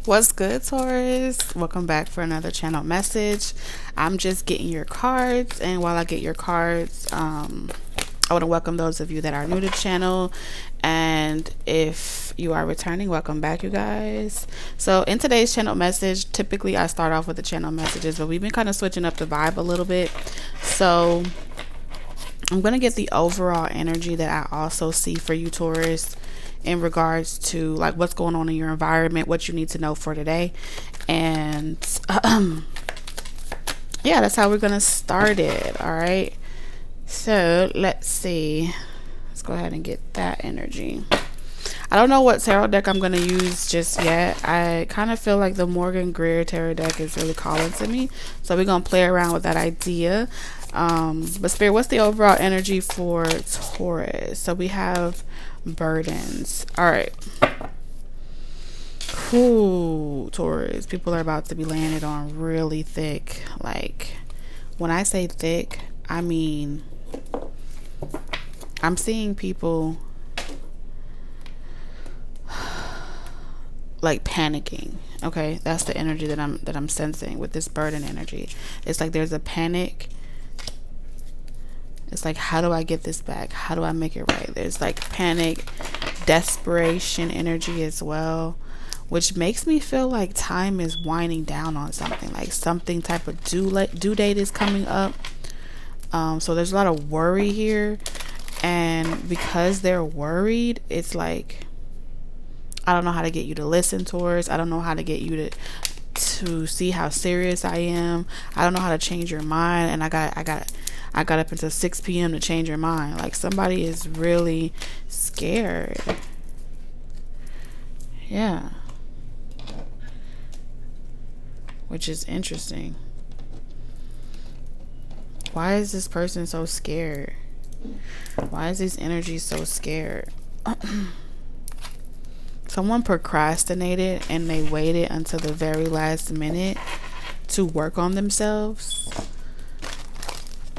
What's good, Taurus? Welcome back for another channel message. I'm just getting your cards, and while I get your cards, I want to welcome those of you that are new to the channel, and if you are returning, welcome back, you guys. So in today's channel message, typically I start off with the channel messages, but we've been kind of switching up the vibe a little bit. So I'm going to get the overall energy that I also see for you, Taurus, in regards to like what's going on in your environment, what you need to know for today. And yeah, that's how we're going to start it. All right. So let's see. Let's go ahead and get that energy. I don't know what tarot deck I'm going to use just yet. I kind of feel like the Morgan Greer tarot deck is really calling to me. So we're going to play around with that idea. But Spirit, what's the overall energy for Taurus? So we have burdens. All right. Ooh, Taurus. People are about to be landed on really thick. Like, when I say thick, I mean, I'm seeing people like panicking. Okay, that's the energy that I'm sensing with this burden energy. It's like there's a panic. It's like, how do I get this back? How do I make it right? There's like panic, desperation energy as well, which makes me feel like time is winding down on something, like something type of due date is coming up. So there's a lot of worry here, and because they're worried, it's like, I don't know how to get you to listen towards. I don't know how to get you to see how serious I am. I don't know how to change your mind, and I got up until 6 p.m. to change your mind. Like, somebody is really scared. Yeah. Which is interesting. Why is this person so scared? Why is this energy so scared? Someone procrastinated and they waited until the very last minute to work on themselves.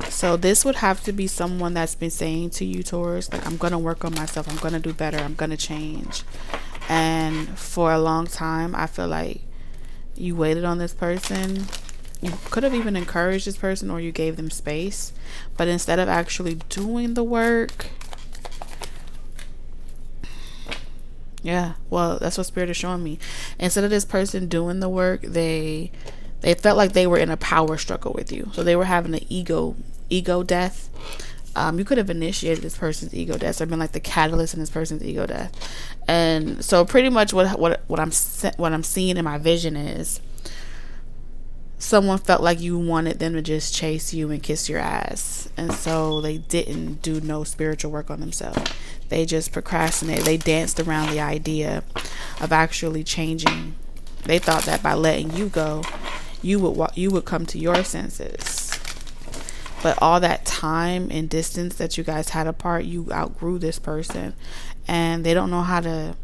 So this would have to be someone that's been saying to you, Taurus, like, I'm going to work on myself. I'm going to do better. I'm going to change. And for a long time, I feel like you waited on this person. You could have even encouraged this person, or you gave them space. But instead of actually doing the work, yeah, well, that's what Spirit is showing me. Instead of this person doing the work, they felt like they were in a power struggle with you. So they were having an ego death. You could have initiated this person's ego death, or been like the catalyst in this person's ego death. And so pretty much what I'm seeing in my vision is someone felt like you wanted them to just chase you and kiss your ass, and so they didn't do no spiritual work on themselves. They just procrastinated. They danced around the idea of actually changing. They thought that by letting you go, you would come to your senses. But all that time and distance that you guys had apart, you outgrew this person, and they don't know how to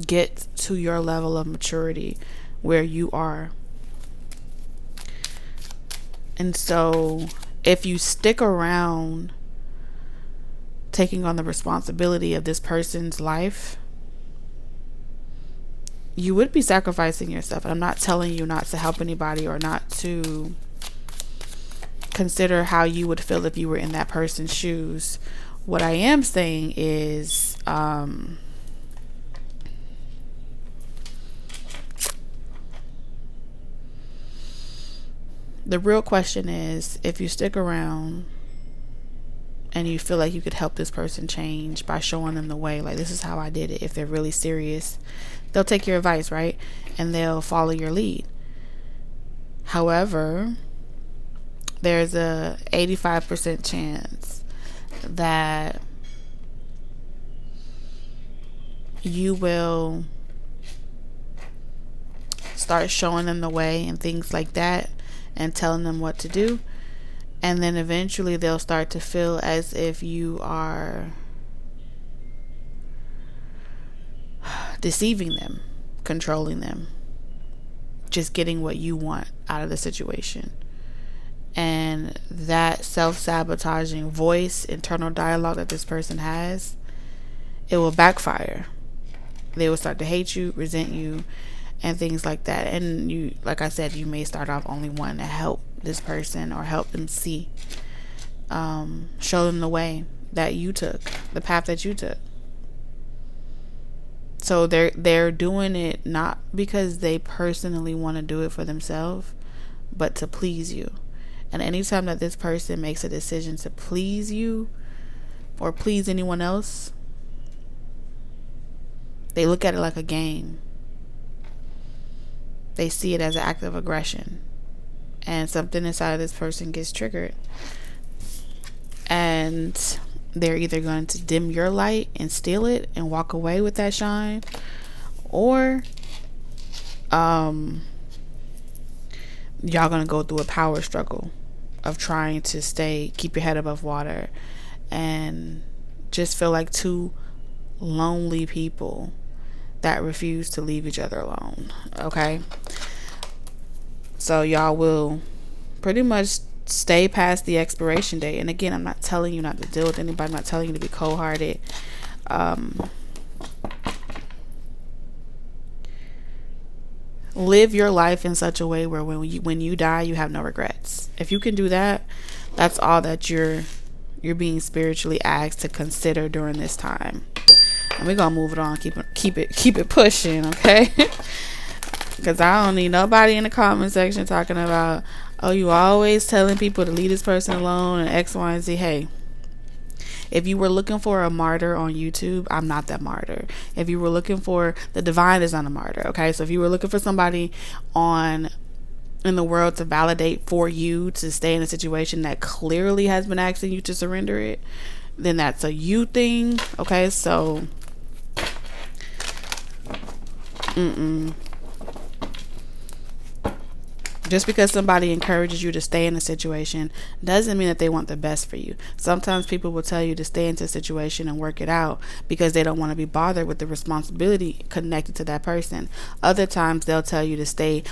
get to your level of maturity where you are. And so if you stick around taking on the responsibility of this person's life, you would be sacrificing yourself. And I'm not telling you not to help anybody or not to consider how you would feel if you were in that person's shoes. What I am saying is, the real question is, if you stick around and you feel like you could help this person change by showing them the way, like, this is how I did it. If they're really serious, they'll take your advice, right? And they'll follow your lead. However, there's a 85% chance that you will start showing them the way and things like that, and telling them what to do, and then eventually they'll start to feel as if you are deceiving them, controlling them, just getting what you want out of the situation. And that self-sabotaging voice, internal dialogue that this person has, it will backfire. They will start to hate you, resent you, and things like that. And you, like I said, you may start off only wanting to help this person or help them see, show them the way that you took, the path that you took. So they're doing it not because they personally want to do it for themselves, but to please you. And anytime that this person makes a decision to please you or please anyone else, they look at it like a game. They see it as an act of aggression. And something inside of this person gets triggered. And they're either going to dim your light and steal it and walk away with that shine, or y'all gonna go through a power struggle of trying to keep your head above water, and just feel like two lonely people that refuse to leave each other alone. Okay, so y'all will pretty much stay past the expiration date. And again, I'm not telling you not to deal with anybody. I'm not telling you to be cold-hearted. Live your life in such a way where when you die, you have no regrets. If you can do that, that's all that you're being spiritually asked to consider during this time. And we're gonna move it on. Keep it pushing, okay? Because I don't need nobody in the comment section talking about, oh, you always telling people to leave this person alone and X, Y, and Z. Hey, if you were looking for a martyr on YouTube, I'm not that martyr. If you were looking for the divine, is not a martyr. Okay, so if you were looking for somebody in the world to validate for you to stay in a situation that clearly has been asking you to surrender it, then that's a you thing. Okay, so just because somebody encourages you to stay in a situation doesn't mean that they want the best for you. Sometimes people will tell you to stay into a situation and work it out because they don't want to be bothered with the responsibility connected to that person. Other times they'll tell you to stay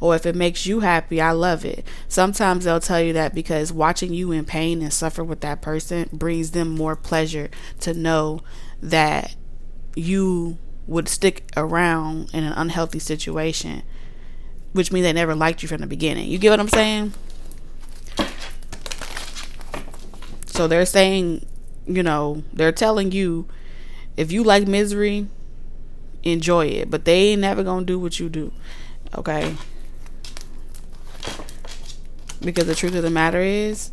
or if it makes you happy, I love it. Sometimes they'll tell you that because watching you in pain and suffer with that person brings them more pleasure to know that you would stick around in an unhealthy situation, which means they never liked you from the beginning. You get what I'm saying? So they're saying, they're telling you, if you like misery, enjoy it. But they ain't never gonna do what you do. Okay? Because the truth of the matter is,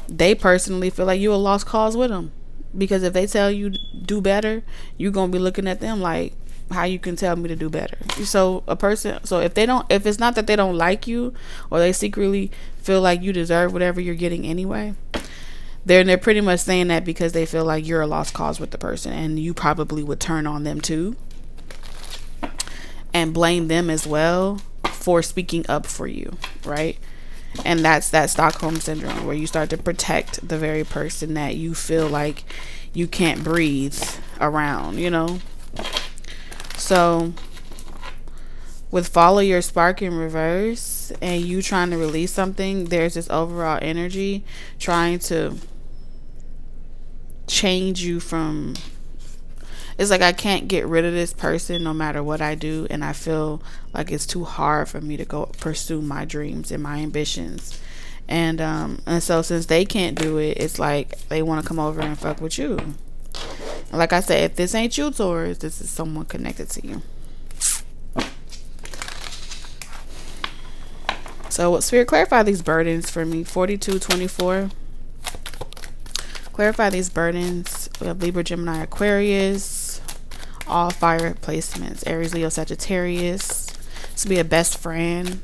they personally feel like you a lost cause with them. Because if they tell you do better, you're gonna be looking at them like, how you can tell me to do better? So if it's not that they don't like you, or they secretly feel like you deserve whatever you're getting anyway, they're pretty much saying that because they feel like you're a lost cause with the person, and you probably would turn on them too and blame them as well for speaking up for you, right? And that's that Stockholm syndrome, where you start to protect the very person that you feel like you can't breathe around, So with follow your spark in reverse and you trying to release something, there's this overall energy trying to change you from, it's like I can't get rid of this person no matter what I do, and I feel like it's too hard for me to go pursue my dreams and my ambitions. And so since they can't do it, it's like they want to come over and fuck with you. Like I said, if this ain't you, Taurus, this is someone connected to you. So, Spirit, clarify these burdens for me. 4224. Clarify these burdens. We have Libra, Gemini, Aquarius. All fire placements. Aries, Leo, Sagittarius. This will be a best friend,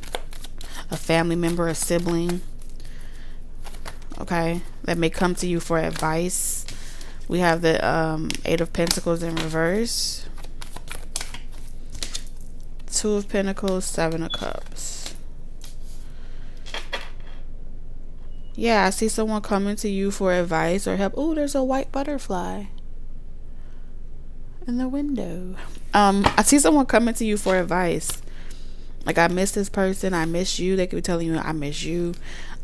a family member, a sibling. Okay. That may come to you for advice. We have the 8 of Pentacles in reverse. 2 of Pentacles, 7 of Cups. Yeah, I see someone coming to you for advice or help. Oh, there's a white butterfly in the window. I see someone coming to you for advice. Like, I miss this person. I miss you. They could be telling you, I miss you.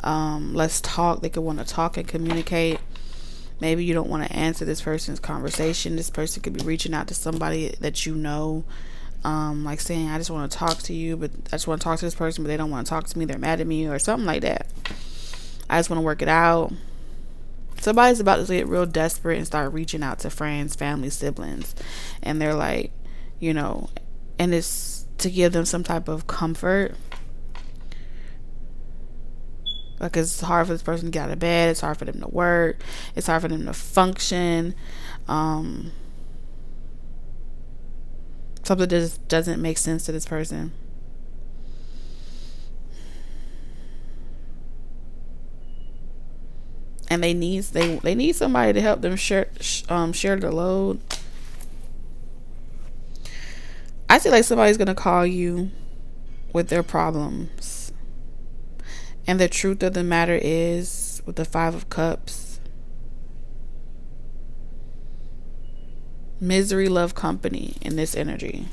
Let's talk. They could want to talk and communicate. Maybe you don't want to answer this person's conversation. This person could be reaching out to somebody that you know. like saying, I just want to talk to you, but I just want to talk to this person, but they don't want to talk to me, they're mad at me, or something like that. I just want to work it out. Somebody's about to get real desperate and start reaching out to friends, family, siblings, and they're like, you know, and it's to give them some type of comfort. Like, it's hard for this person to get out of bed, it's hard for them to work, it's hard for them to function. Something just doesn't make sense to this person. And they need somebody to help them share the load. I feel like somebody's gonna call you with their problems, and the truth of the matter is, with the 5 of Cups, misery love company in this energy.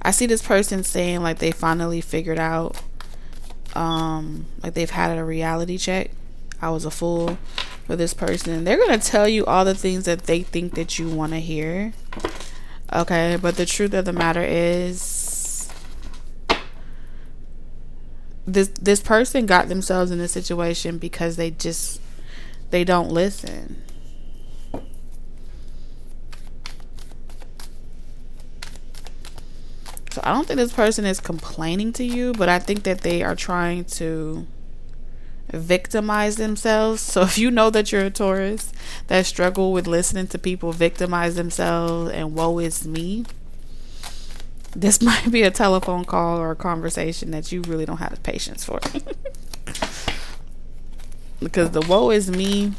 I see this person saying like they finally figured out, like they've had a reality check. I was a fool for this person. They're gonna tell you all the things that they think that you want to hear. Okay, but the truth of the matter is, this person got themselves in this situation because they don't listen. So I don't think this person is complaining to you, but I think that they are trying to victimize themselves. So if you know that you're a Taurus that struggle with listening to people victimize themselves and woe is me, this might be a telephone call or a conversation that you really don't have the patience for. Because the woe is me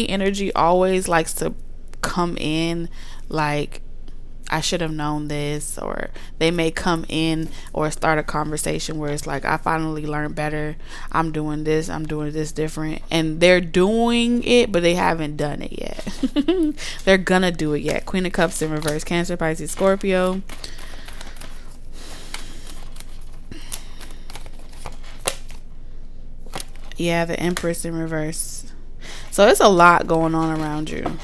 energy always likes to come in like, I should have known this, or they may come in or start a conversation where it's like, I finally learned better, I'm doing this different, and they're doing it but they haven't done it yet. They're gonna do it yet. Queen of Cups in reverse, Cancer, Pisces, Scorpio. Yeah, the Empress in reverse. So it's a lot going on around you.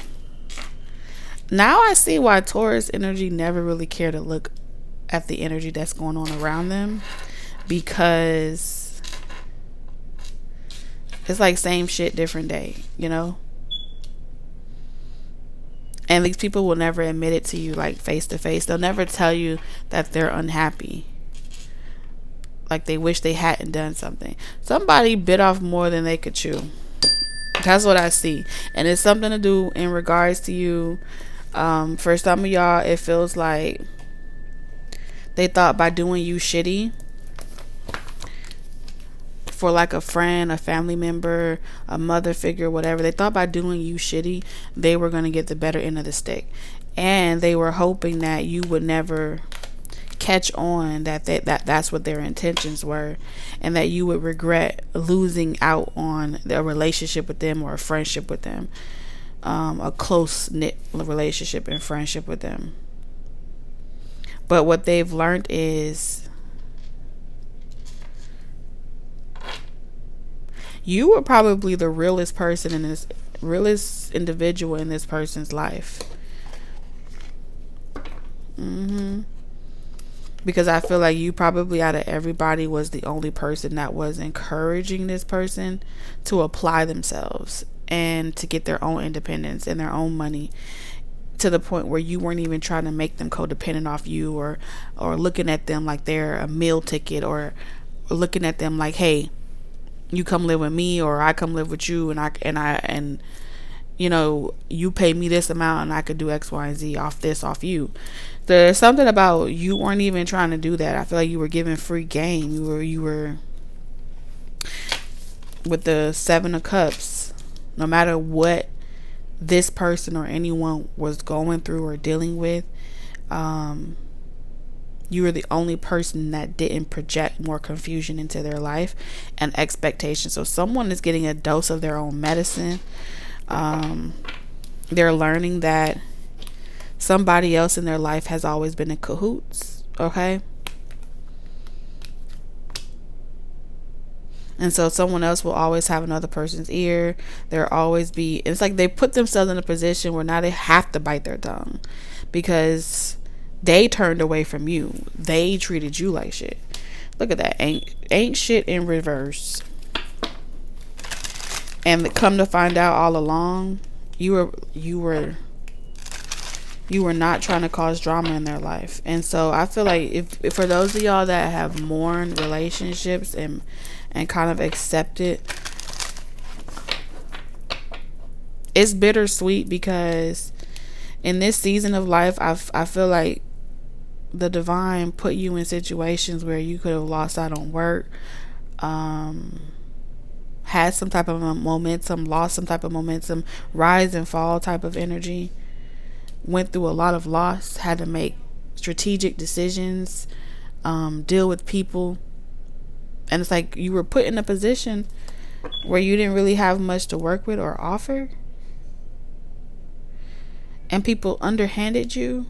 Now I see why Taurus energy never really care to look at the energy that's going on around them, because it's like same shit, different day, you know? And these people will never admit it to you, like face to face. They'll never tell you that they're unhappy, like they wish they hadn't done something. Somebody bit off more than they could chew. That's what I see. And it's something to do in regards to you. For some of y'all, it feels like they thought by doing you shitty for like a friend, a family member, a mother figure, whatever, they thought by doing you shitty, they were going to get the better end of the stick. And they were hoping that you would never catch on that's what their intentions were, and that you would regret losing out on a relationship with them or a friendship with them. A close-knit relationship and friendship with them. But what they've learned is you were probably the realest individual in this person's life. Because I feel like you probably, out of everybody, was the only person that was encouraging this person to apply themselves and to get their own independence and their own money, to the point where you weren't even trying to make them codependent off you, or looking at them like they're a meal ticket, or looking at them like, hey, you come live with me, or I come live with you, and you know, you pay me this amount and I could do X, Y, and Z off you. There's something about you weren't even trying to do that. I feel like you were given free game. You were with the 7 of Cups. No matter what this person or anyone was going through or dealing with, you were the only person that didn't project more confusion into their life and expectations. So someone is getting a dose of their own medicine. They're learning that somebody else in their life has always been in cahoots. Okay. And so someone else will always have another person's ear. There'll always be, it's like they put themselves in a position where now they have to bite their tongue because they turned away from you. They treated you like shit. Look at that. Ain't shit in reverse. And come to find out all along, you were not trying to cause drama in their life. And so I feel like if for those of y'all that have mourned relationships and kind of accepted, it's bittersweet because in this season of life, I feel like the divine put you in situations where you could have lost out on work, had some type of momentum, lost some type of momentum, rise and fall type of energy, went through a lot of loss, had to make strategic decisions, deal with people. And it's like you were put in a position where you didn't really have much to work with or offer. And people underhanded you.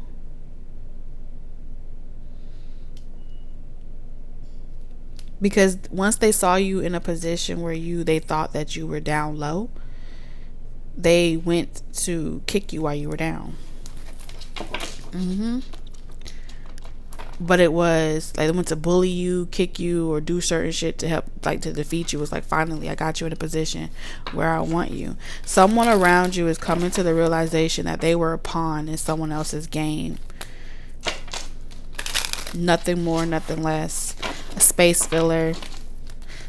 Because once they saw you in a position where they thought that you were down low, they went to kick you while you were down. But it was like they went to bully you, kick you, or do certain shit to help, like to defeat you. It was like, finally, I got you in a position where I want you. Someone around you is coming to the realization that they were a pawn in someone else's game. Nothing more, nothing less. A space filler.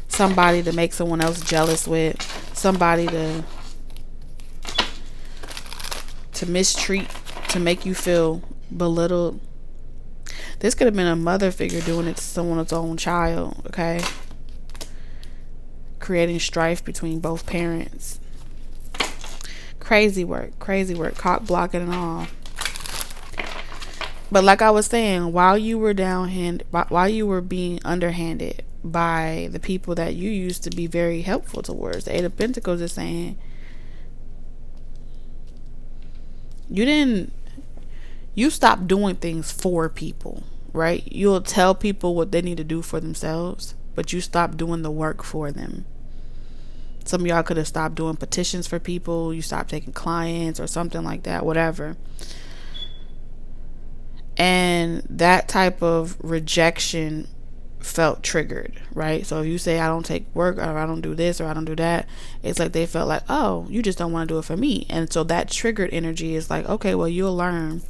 Somebody to make someone else jealous with. Somebody to mistreat, to make you feel belittled. This could have been a mother figure doing it to someone's own child, okay? Creating strife between both parents. Crazy work, cock blocking and all. But like I was saying, while you were being underhanded by the people that you used to be very helpful towards, the Eight of Pentacles is saying, you stopped doing things for people, right? You'll tell people what they need to do for themselves, but you stopped doing the work for them. Some of y'all could have stopped doing petitions for people. You stopped taking clients or something like that, whatever. And that type of rejection felt triggered, right? So if you say, I don't take work, or I don't do this, or I don't do that, it's like they felt like, oh, you just don't want to do it for me. And so that triggered energy is like, okay, well, you'll learn.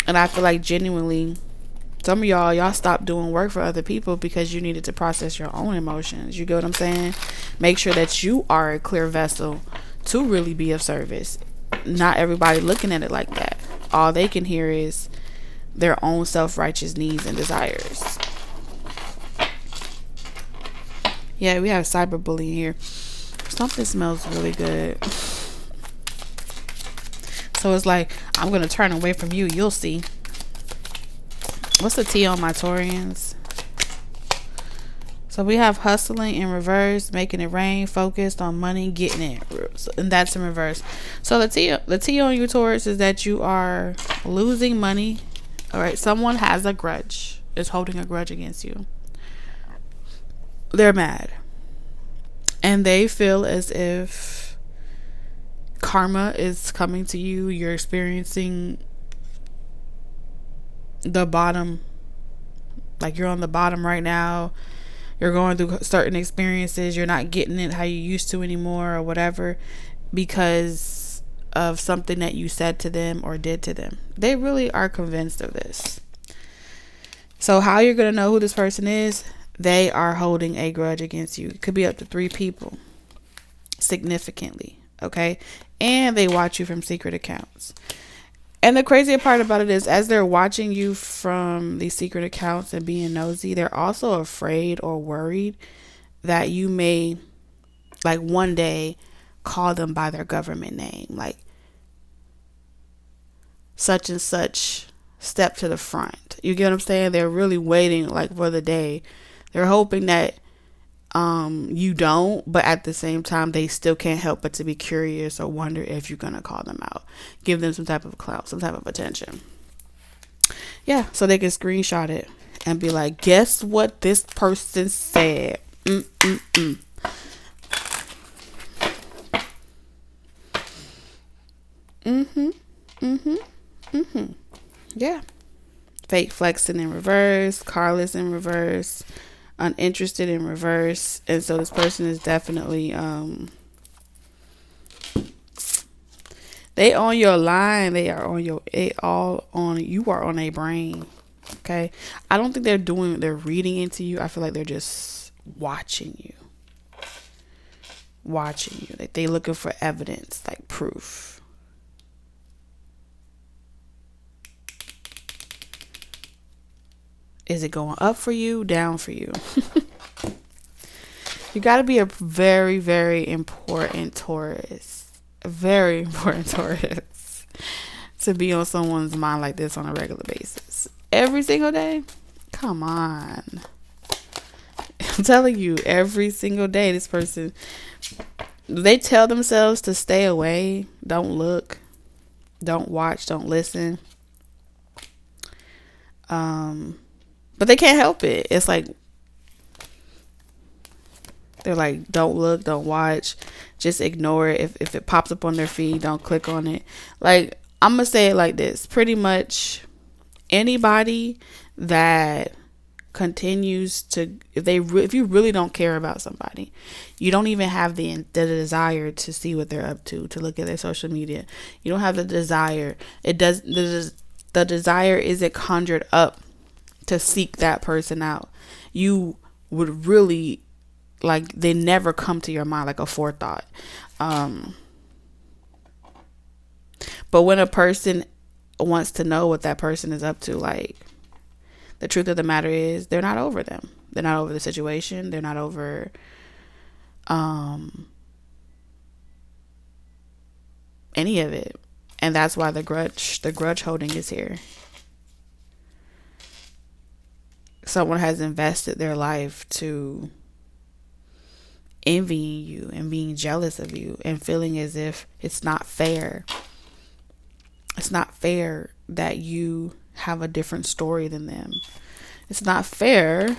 And I feel like genuinely, some of y'all stopped doing work for other people because you needed to process your own emotions. You get what I'm saying? Make sure that you are a clear vessel to really be of service. Not everybody looking at it like that. All they can hear is their own self-righteous needs and desires. Yeah, we have cyberbullying here. Something smells really good. So it's like, I'm going to turn away from you. You'll see. What's the T on my Taurians? So we have hustling in reverse, making it rain, focused on money, getting it. And that's in reverse. So the T on you, Taurus, is that you are losing money. All right. Someone has a grudge, is holding a grudge against you. They're mad. And they feel as if karma is coming to you. You're experiencing the bottom. Like you're on the bottom right now. You're going through certain experiences. You're not getting it how you used to anymore or whatever because of something that you said to them or did to them. They really are convinced of this. So how you're going to know who this person is? They are holding a grudge against you. It could be up to 3 people significantly. Okay. And they watch you from secret accounts. And the crazy part about it is, as they're watching you from these secret accounts and being nosy, they're also afraid or worried that you may, like, one day call them by their government name. Like, such and such step to the front. You get what I'm saying? They're really waiting, like, for the day. They're hoping that you don't, but at the same time they still can't help but to be curious or wonder if you're gonna call them out, give them some type of clout, some type of attention. Yeah, so they can screenshot it and be like, guess what this person said. Yeah. Fake flexing in reverse, carless in reverse, uninterested in reverse. And so this person is definitely they on your line. They are on your, it all on, you are on a brain. Okay. I don't think they're reading into you. I feel like they're just watching you. Like they looking for evidence, like proof. Is it going up for you, down for you? You got to be a very, very important Taurus. A very important Taurus to be on someone's mind like this on a regular basis. Every single day? Come on. I'm telling you, every single day, this person, they tell themselves to stay away. Don't look. Don't watch. Don't listen. But they can't help it. It's like, they're like, don't look, don't watch, just ignore it. If it pops up on their feed, don't click on it. Like, I'm gonna say it like this: pretty much anybody that continues to, if you really don't care about somebody, you don't even have the desire to see what they're up to look at their social media. You don't have the desire. The desire isn't conjured up to seek that person out. You would really, like, they never come to your mind like a forethought. But when a person wants to know what that person is up to, like, the truth of the matter is they're not over them. They're not over the situation. They're not over any of it. And that's why the grudge holding is here. Someone has invested their life to envying you and being jealous of you and feeling as if it's not fair. It's not fair that you have a different story than them. It's not fair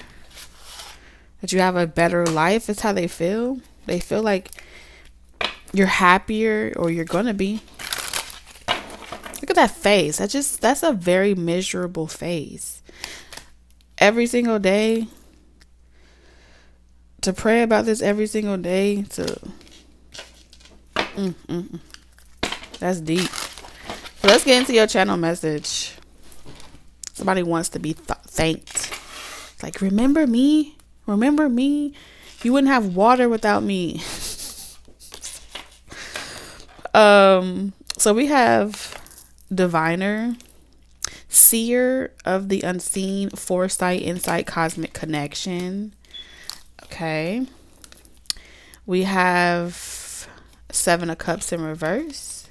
that you have a better life. It's how they feel. They feel like you're happier, or you're gonna be. Look at that face. That's a very miserable face. Every single day, to pray about this every single day, that's deep. So let's get into your channel message. Somebody wants to be thanked. Like, remember me? Remember me? You wouldn't have water without me. So we have diviner, seer of the unseen, foresight, insight, cosmic connection. Okay. We have 7 of Cups in reverse.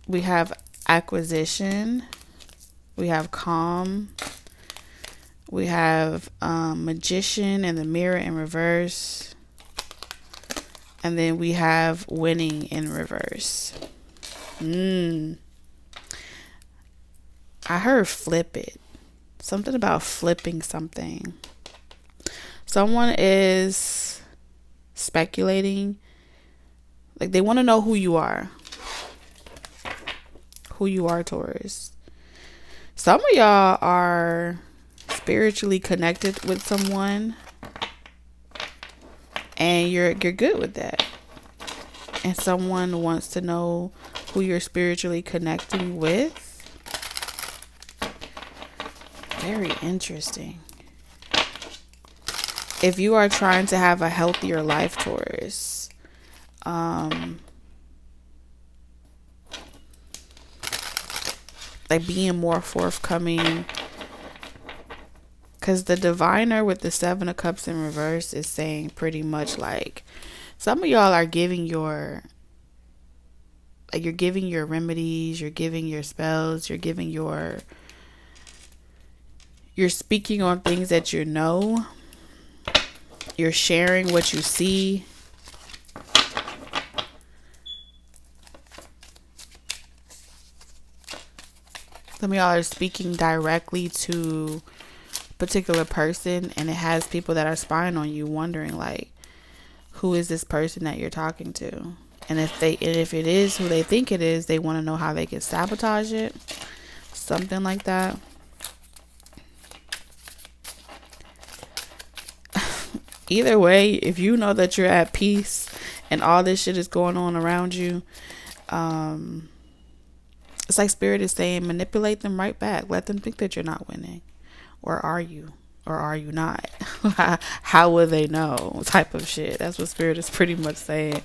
We have acquisition. We have calm. We have magician and the mirror in reverse. And then we have winning in reverse. I heard flip it. Something about flipping something. Someone is speculating. Like, they want to know who you are. Who you are, Taurus. Some of y'all are spiritually connected with someone, and you're good with that. And someone wants to know who you're spiritually connecting with. Very interesting. If you are trying to have a healthier life, Taurus, like being more forthcoming, because the diviner with the 7 of Cups in reverse is saying pretty much like, some of y'all are giving your, like, you're giving your remedies, you're giving your spells, you're speaking on things that you know, you're sharing what you see. Some of y'all are speaking directly to particular person, and it has people that are spying on you, wondering like, who is this person that you're talking to? And if it is who they think it is, they want to know how they can sabotage it. Something like that. Either way, if you know that you're at peace and all this shit is going on around you, it's like Spirit is saying, manipulate them right back. Let them think that you're not winning. Or are you? Or are you not? How will they know? Type of shit. That's what Spirit is pretty much saying.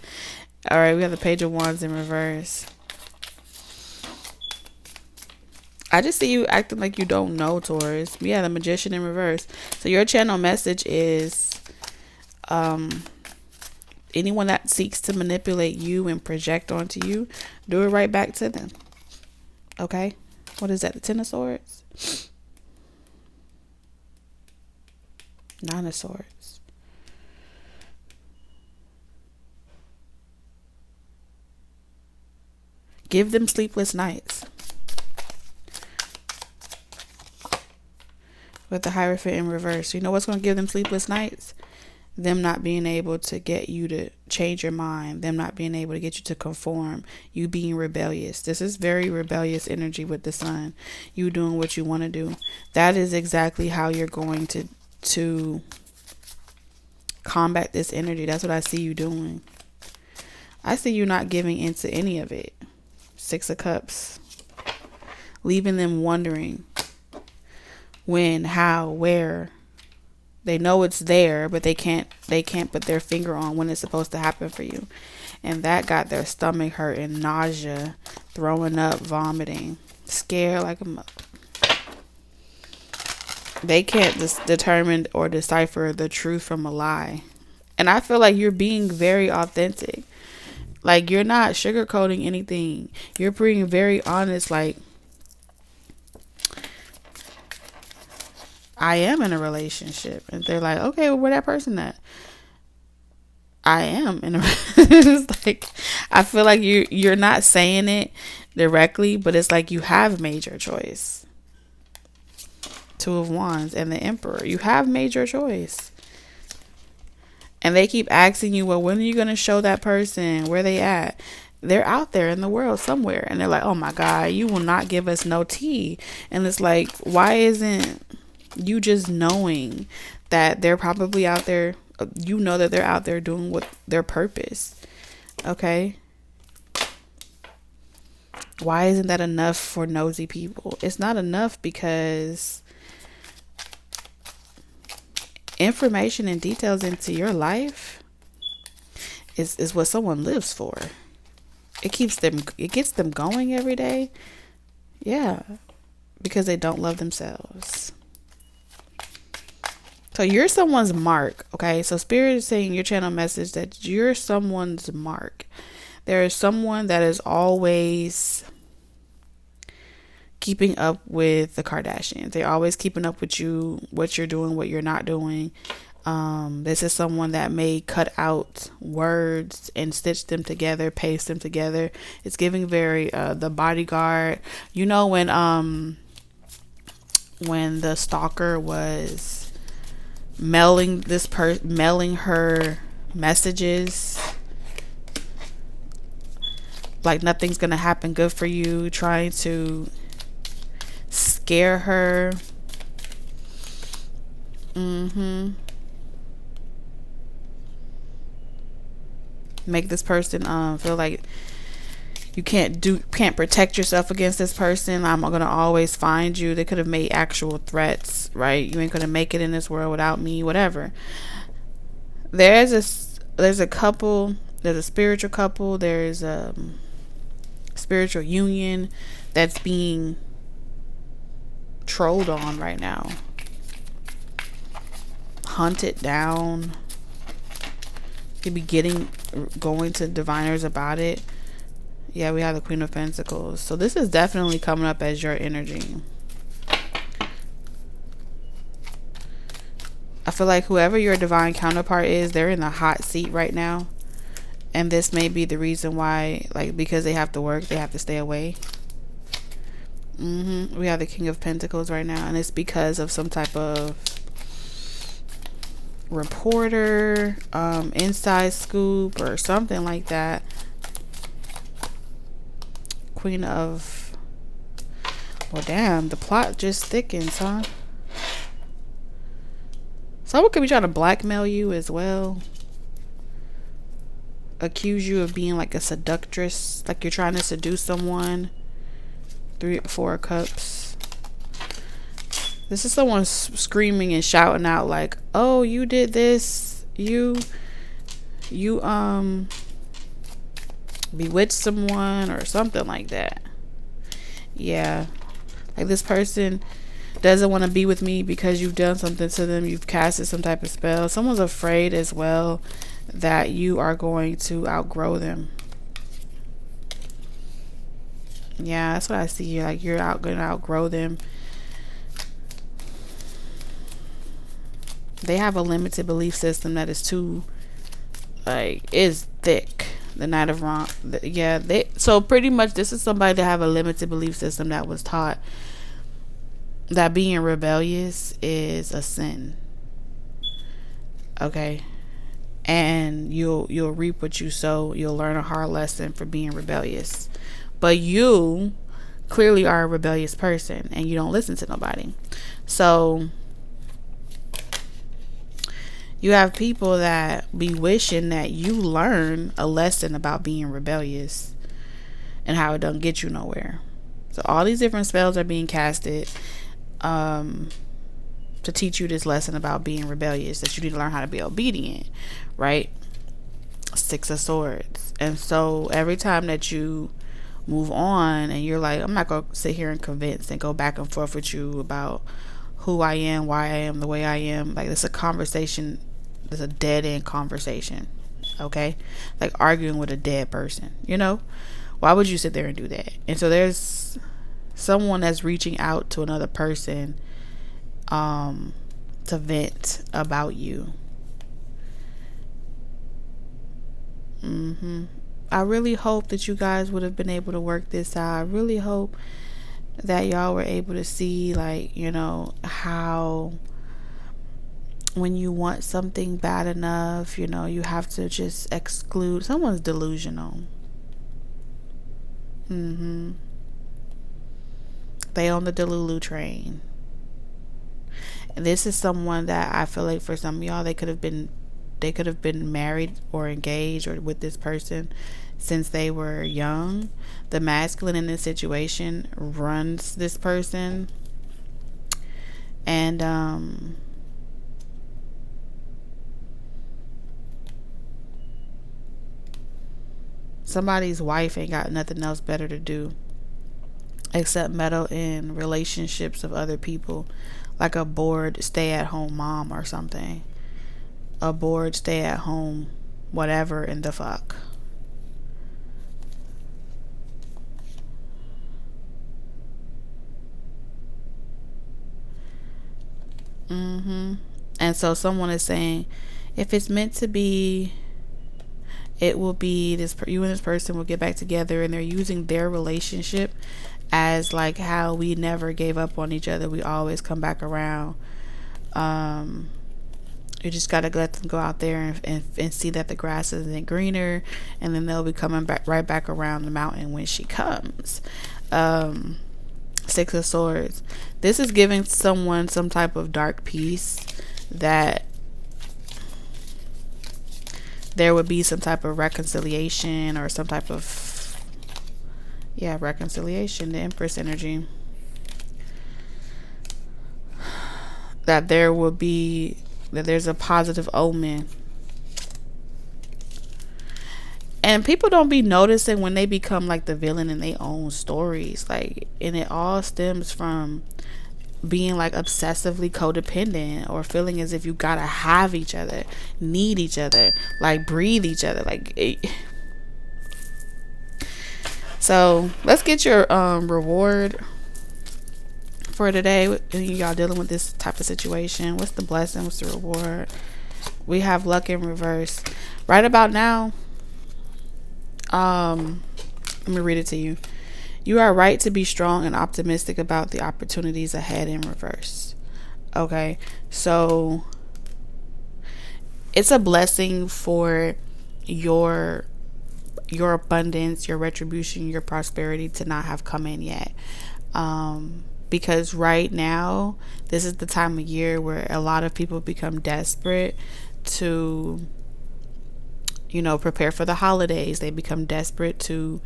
All right, we have the Page of Wands in reverse. I just see you acting like you don't know, Taurus. Yeah, the Magician in reverse. So your channel message is, anyone that seeks to manipulate you and project onto you, do it right back to them. Okay? What is that? The Ten of Swords? Nine of Swords. Give them sleepless nights. With the Hierophant in reverse. You know what's going to give them sleepless nights? Them not being able to get you to change your mind. Them not being able to get you to conform. You being rebellious. This is very rebellious energy with the Sun. You doing what you want to do. That is exactly how you're going to combat this energy. That's what I see you doing. I see you not giving into any of it. Six of Cups. Leaving them wondering when, how, where. They know it's there, but they can't put their finger on when it's supposed to happen for you. And that got their stomach hurt and nausea, throwing up, vomiting, scared like a mother. They can't determine or decipher the truth from a lie. And I feel like you're being very authentic. Like, you're not sugarcoating anything. You're being very honest, like, I am in a relationship. And they're like, okay, well, where that person at? I am in a it's like, I feel like you're not saying it directly, but it's like you have made your choice. Two of Wands and the Emperor. You have made your choice. And they keep asking you, well, when are you going to show that person? Where they at? They're out there in the world somewhere. And they're like, oh my God, you will not give us no tea. And it's like, why isn't you just knowing that they're probably out there? You know that they're out there doing what their purpose. Okay. Why isn't that enough for nosy people? It's not enough because information and details into your life is what someone lives for. It gets them going every day. Yeah. Because they don't love themselves. So you're someone's mark, okay? So Spirit is saying your channel message that you're someone's mark. There is someone that is always keeping up with the Kardashians. They're always keeping up with you, what you're doing, what you're not doing. This is someone that may cut out words and stitch them together, paste them together. It's giving very The Bodyguard. You know when the stalker was mailing her messages like nothing's gonna happen good for you, trying to scare her. Make this person feel like you can't protect yourself against this person. I'm gonna always find you. They could have made actual threats, right? You ain't gonna make it in this world without me, whatever. There's a couple, there's a spiritual couple, there's a spiritual union that's being trolled on right now, hunted down. Could be going to diviners about it. Yeah, we have the Queen of Pentacles. So this is definitely coming up as your energy. I feel like whoever your divine counterpart is, they're in the hot seat right now. And this may be the reason why, like, because they have to work, they have to stay away. We have the King of Pentacles right now, and it's because of some type of reporter, inside scoop or something like that. Queen of, well, damn, the plot just thickens, huh? Someone could be trying to blackmail you as well, accuse you of being like a seductress, like you're trying to seduce someone. 4 of Cups. This is someone screaming and shouting out like, oh, you did this, you bewitched someone or something like that. Yeah, like this person doesn't want to be with me because you've done something to them, you've casted some type of spell. Someone's afraid as well that you are going to outgrow them. Yeah, that's what I see here. Like you're going to outgrow them. They have a limited belief system that is too, like, is thick. The Knight of Wrong. Yeah, so pretty much this is somebody that have a limited belief system that was taught that being rebellious is a sin. Okay. And you'll reap what you sow. You'll learn a hard lesson for being rebellious. But you clearly are a rebellious person and you don't listen to nobody. So you have people that be wishing that you learn a lesson about being rebellious and how it don't get you nowhere. So all these different spells are being casted to teach you this lesson about being rebellious, that you need to learn how to be obedient, right? 6 of Swords. And so every time that you move on and you're like, I'm not gonna sit here and convince and go back and forth with you about who I am, why I am the way I am. Like, it's a conversation. It's a dead end conversation. Okay, like arguing with a dead person. You know, why would you sit there and do that? And so there's someone that's reaching out to another person to vent about you. I really hope that you guys would have been able to work this out. I really hope that y'all were able to see, like, you know, how when you want something bad enough, you know, you have to just exclude. Someone's delusional. They on the Delulu train. And this is someone that I feel like for some of y'all, they could have been married or engaged or with this person since they were young. The masculine in this situation runs this person, and somebody's wife ain't got nothing else better to do except meddle in relationships of other people, like a bored stay-at-home mom or something. A bored stay-at-home whatever in the fuck. And so someone is saying, if it's meant to be, it will be this. You and this person will get back together, and they're using their relationship as like how we never gave up on each other. We always come back around. You just gotta let them go out there and see that the grass isn't greener, and then they'll be coming back right back around the mountain when she comes. 6 of Swords. This is giving someone some type of dark peace, that there would be some type of reconciliation or some type of reconciliation. The Empress energy. That there will be, that there's a positive omen. And people don't be noticing when they become like the villain in their own stories. Like, and it all stems from being like obsessively codependent, or feeling as if you gotta have each other, need each other, like breathe each other. Like, so let's get your reward for today. Y'all dealing with this type of situation. What's the blessing? What's the reward? We have luck in reverse right about now. Let me read it to you. You are right to be strong and optimistic about the opportunities ahead in reverse. Okay, so it's a blessing for your abundance, your retribution, your prosperity to not have come in yet. Because right now, this is the time of year where a lot of people become desperate to, prepare for the holidays. They become desperate to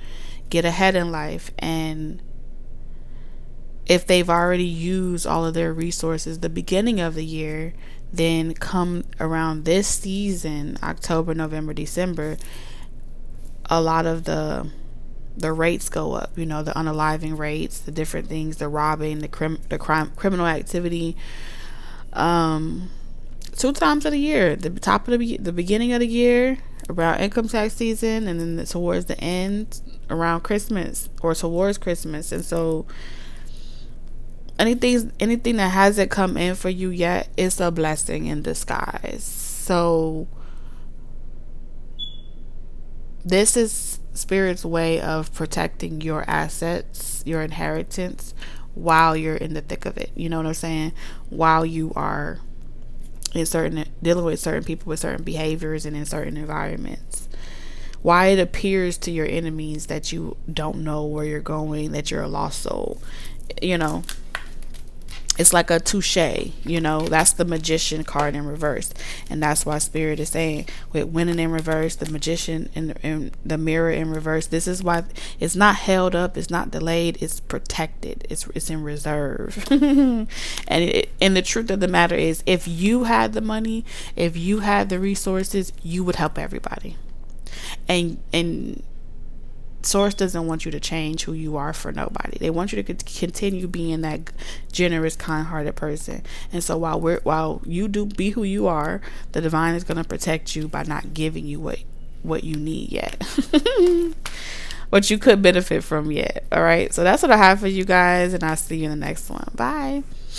get ahead in life. And if they've already used all of their resources the beginning of the year, then come around this season, October, November, December, a lot of the rates go up, the unaliving rates, the different things, the robbing, the criminal activity. 2 times of the year, the top of the beginning of the year, around income tax season, and then towards the end, around Christmas or towards Christmas. And so anything that hasn't come in for you yet is a blessing in disguise. So this is Spirit's way of protecting your assets, your inheritance, while you're in the thick of it. You know what I'm saying? While you are dealing with certain people with certain behaviors and in certain environments. Why it appears to your enemies that you don't know where you're going, that you're a lost soul. It's like a touche, that's the Magician card in reverse. And that's why Spirit is saying with winning in reverse, the Magician and the Mirror in reverse, this is why it's not held up, it's not delayed, it's protected, it's in reserve. And the truth of the matter is, if you had the money, if you had the resources, you would help everybody. And Source doesn't want you to change who you are for nobody. They want you to continue being that generous, kind-hearted person. And so while you do be who you are, the divine is going to protect you by not giving you what you need yet. What you could benefit from yet. All right. So that's what I have for you guys, and I'll see you in the next one. Bye.